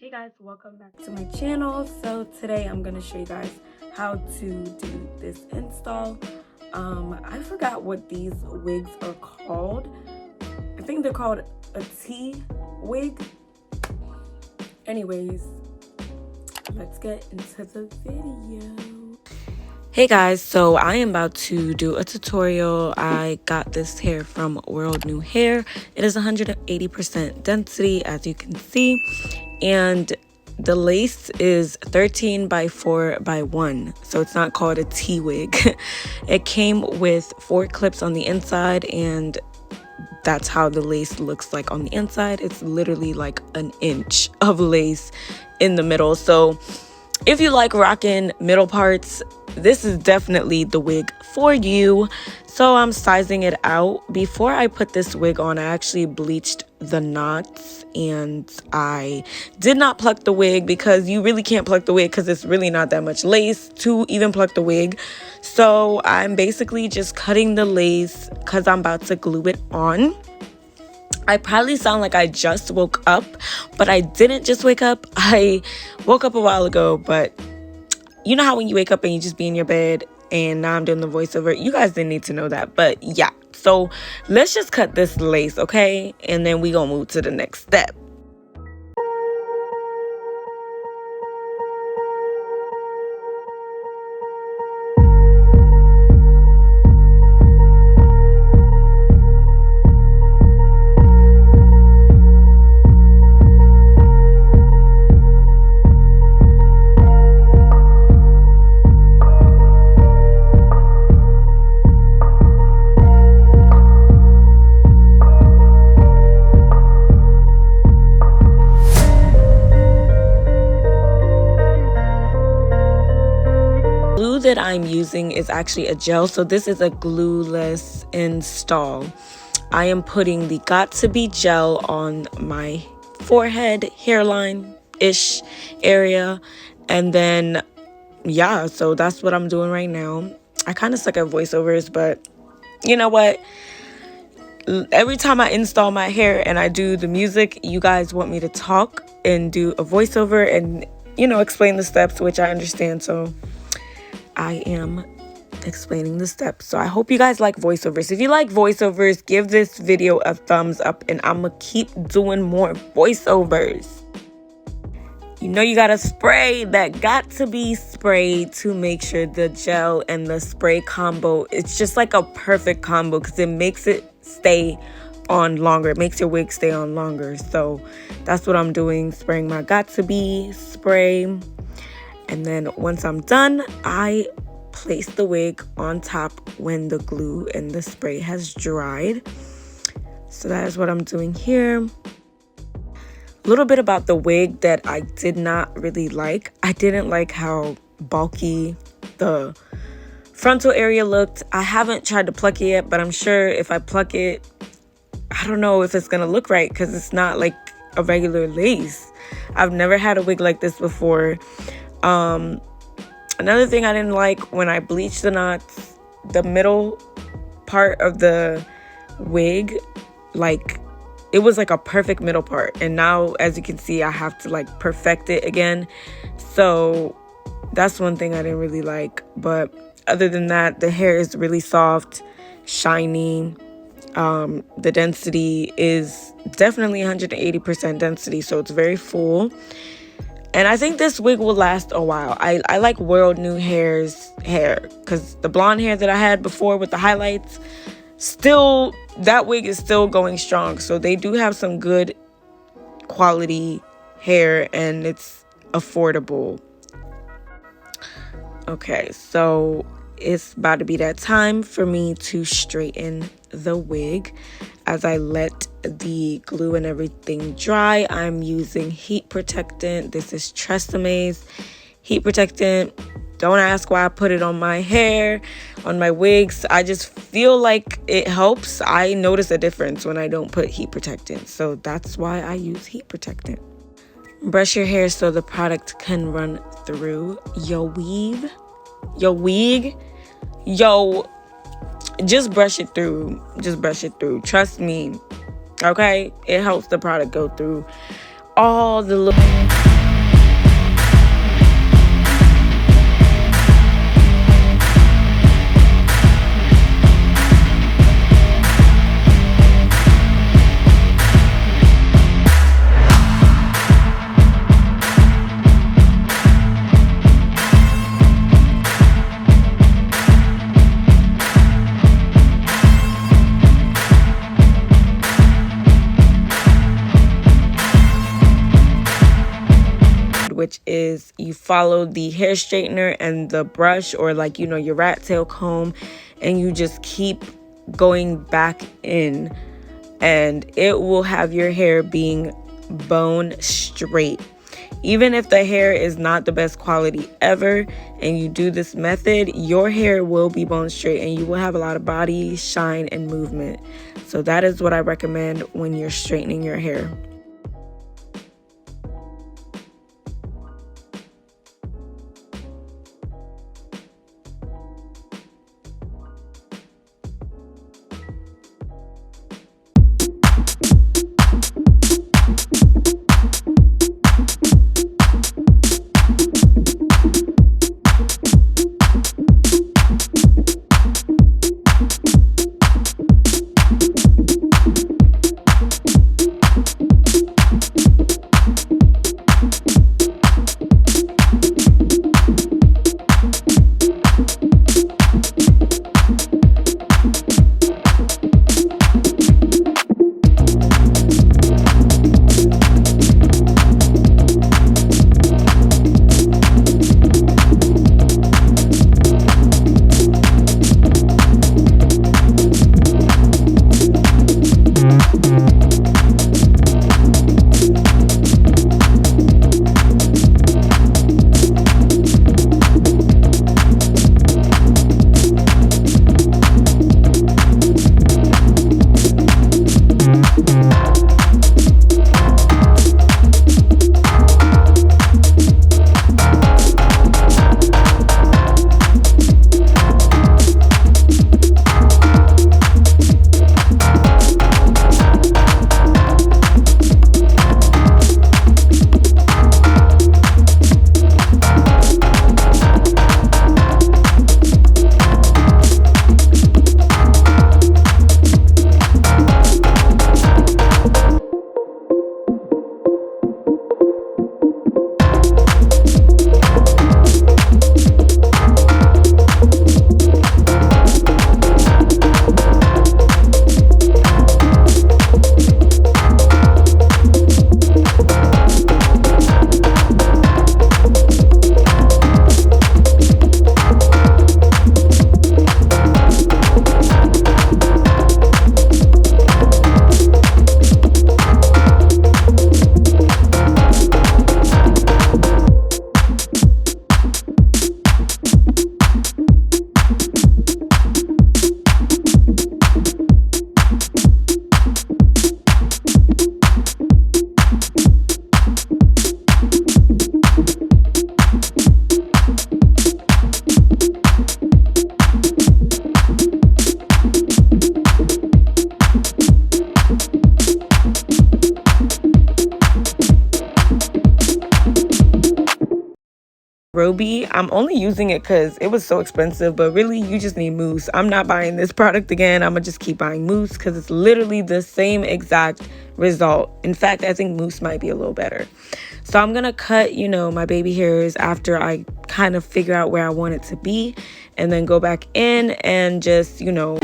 Hey guys, welcome back to my channel. So today I'm gonna show you guys how to do this install. I forgot what these wigs are called. I think they're called a T wig. Anyways, let's get into the video. Hey guys, so I am about to do a tutorial. I got this hair from Worldnewhair. It is 180% density, as you can see, and the lace is 13 by 4 by 1, so it's not called a T wig. It came with 4 clips on the inside, and that's how the lace looks like on the inside. It's literally like an inch of lace in the middle. So if you like rocking middle parts, this is definitely the wig for you. So I'm sizing it out. Before I put this wig on, I actually bleached the knots, and I did not pluck the wig because you really can't pluck the wig because it's really not that much lace to even pluck the wig. So I'm basically just cutting the lace because I'm about to glue it on. I probably sound like I just woke up, but I didn't just wake up. I woke up a while ago, but you know how when you wake up and you just be in your bed, and now I'm doing the voiceover. You guys didn't need to know that, but yeah. So let's just cut this lace, okay? And then we gonna move to the next step. That I'm using is actually a gel, so this is a glueless install. I am putting the Got To Be gel on my forehead hairline ish area, and then yeah, so that's what I'm doing right now. I kind of suck at voiceovers, but you know what, every time I install my hair and I do the music, you guys want me to talk and do a voiceover and, you know, explain the steps, which I understand. So I am explaining the steps. So I hope you guys like voiceovers. If you like voiceovers, give this video a thumbs up, and I'm gonna keep doing more voiceovers. You know, you gotta spray that Got To Be spray to make sure the gel and the spray combo, it's just like a perfect combo because it makes it stay on longer. It makes your wig stay on longer. So that's what I'm doing, spraying my Got To Be spray. And then once I'm done, I place the wig on top when the glue and the spray has dried. So that is what I'm doing here. A little bit about the wig that I did not really like. I didn't like how bulky the frontal area looked. I haven't tried to pluck it yet, but I'm sure if I pluck it, I don't know if it's gonna look right because it's not like a regular lace. I've never had a wig like this before. Another thing I didn't like, when I bleached the knots, the middle part of the wig, like, it was like a perfect middle part, and now, as you can see, I have to like perfect it again. So that's one thing I didn't really like. But other than that, the hair is really soft, shiny. The density is definitely 180% density, so it's very full. And I think this wig will last a while. I like Worldnewhair's hair because the blonde hair that I had before with the highlights, still, that wig is still going strong. So they do have some good quality hair, and it's affordable. Okay, so it's about to be that time for me to straighten the wig. As I let the glue and everything dry, I'm using heat protectant. This is Treseme's heat protectant. Don't ask why I put it on my hair, on my wigs. I just feel like it helps. I notice a difference when I don't put heat protectant, so that's why I use heat protectant. Brush your hair so the product can run through your weave, your wig, yo. Just brush it through. Just brush it through. Trust me. Okay? It helps the product go through all the little which is you follow the hair straightener and the brush, or like, you know, your rat tail comb, and you just keep going back in, and it will have your hair being bone straight. Even if the hair is not the best quality ever and you do this method, your hair will be bone straight and you will have a lot of body, shine, and movement. So that is what I recommend when you're straightening your hair. Roby. I'm only using it because it was so expensive, but really you just need mousse. I'm not buying this product again. I'm gonna just keep buying mousse because it's literally the same exact result. In fact, I think mousse might be a little better. So I'm gonna cut, you know, my baby hairs after I kind of figure out where I want it to be, and then go back in and just, you know,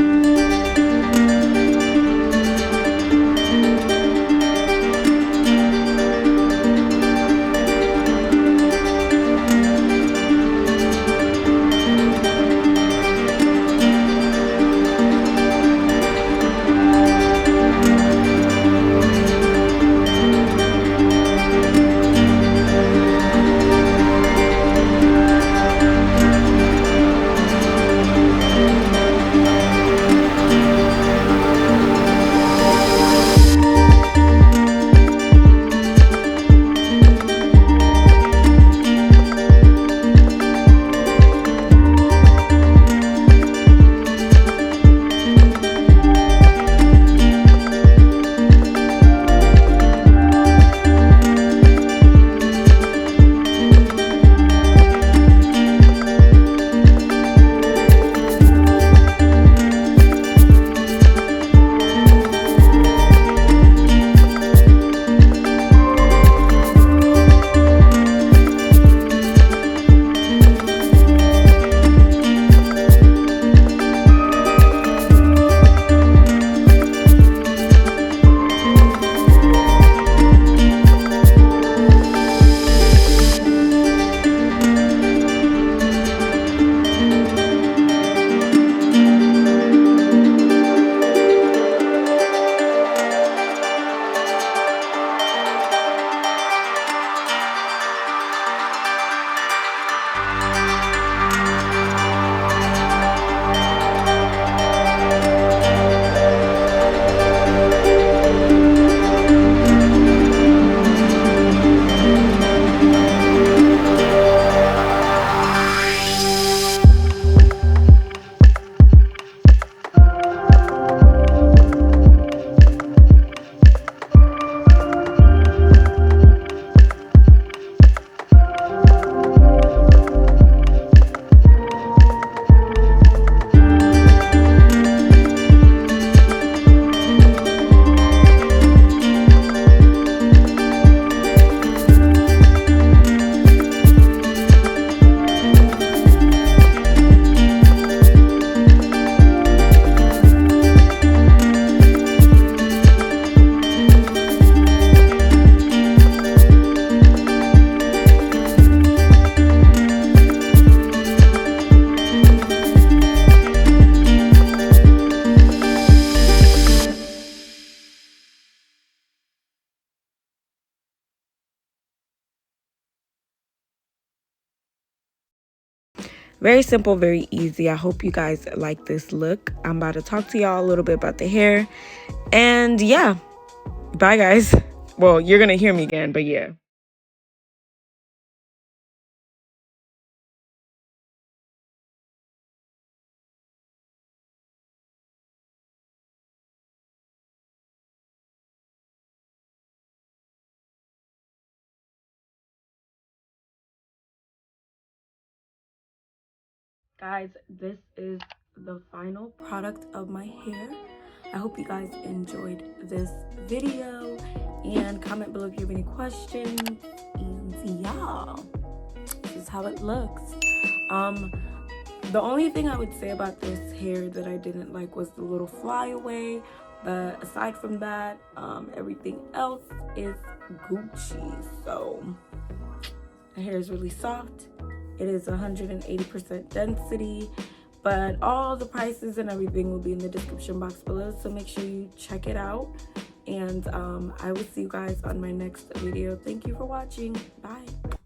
Very simple, very easy. I hope you guys like this look. I'm about to talk to y'all a little bit about the hair. And yeah, bye guys. Well, you're gonna hear me again, but yeah. Guys, this is the final product of my hair. I hope you guys enjoyed this video, and comment below if you have any questions. And yeah, this is how it looks. The only thing I would say about this hair that I didn't like was the little flyaway, but aside from that, everything else is Gucci. So the hair is really soft. It is 180% density, but all the prices and everything will be in the description box below, so make sure you check it out. And I will see you guys on my next video. Thank you for watching. Bye.